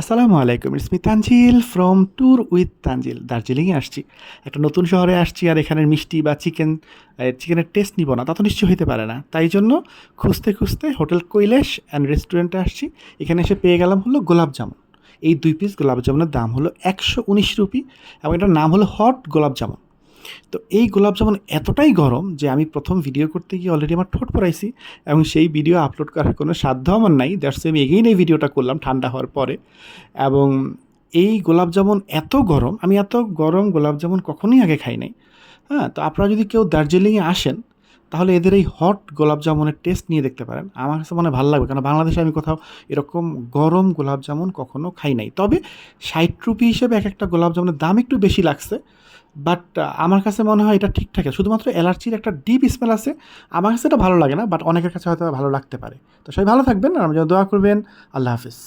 আসসালামু আলাইকুম। It's me Tanzil from tour with Tanzil. দার্জিলিংয়ে আসছি। একটা নতুন শহরে আসছি আর এখানের মিষ্টি বা চিকেনের টেস্ট নিব না, তা তো নিশ্চয়ই হইতে পারে না। তাই জন্য খুঁজতে হোটেল কৈলাস অ্যান্ড রেস্টুরেন্টে আসছি। এখানে এসে পেয়ে গেলাম হলো গোলাপ জামুন। এই ২ পিস গোলাপ জামুনের দাম হলো ৳১১৯ এবং এটার নাম হলো হট গোলাপ জামুন। তো এই গোলাপ জামুন এতটাই গরম যে আমি ১ম ভিডিও করতে গিয়ে অলরেডি আমার ঠোঁট পোড়াইছি এবং সেই ভিডিও আপলোড করার কোনো সাধ্য আমার নাই। দ্যাটস ওয়াই আমি এগেইন এই ভিডিওটা করলাম ঠান্ডা হওয়ার পরে। এবং এই গোলাপ জামুন এত গরম, আমি এত গরম গোলাপ জামুন কখনোই আগে খাই নাই। হ্যাঁ? তো আপনারা যদি কেউ দার্জিলিংয়ে আসেন, তাহলে এদের এই হট গোলাপ জামুনের টেস্ট নিয়ে দেখতে পারেন। আমার কাছে মনে হয় ভাল লাগবে। কারণ বাংলাদেশে আমি কোথাও এরকম গরম গোলাপ জামুন কখনো খাই নাই। তবে ৳৬০ হিসেবে একেকটা গোলাপ জামুনের দাম একটু বেশি লাগছে। বাট আমার কাছে মনে হয় এটা ঠিকঠাক আছে। শুধুমাত্র এলার্জির একটা ডিপ স্মেল আছে। আমার কাছে এটা ভালো লাগে না। বাট অনেকের কাছে হয়তো ভালো লাগতে পারে। তো সবাই ভালো থাকবেন আর আমার জন্য দোয়া করবেন। আল্লাহ হাফেজ।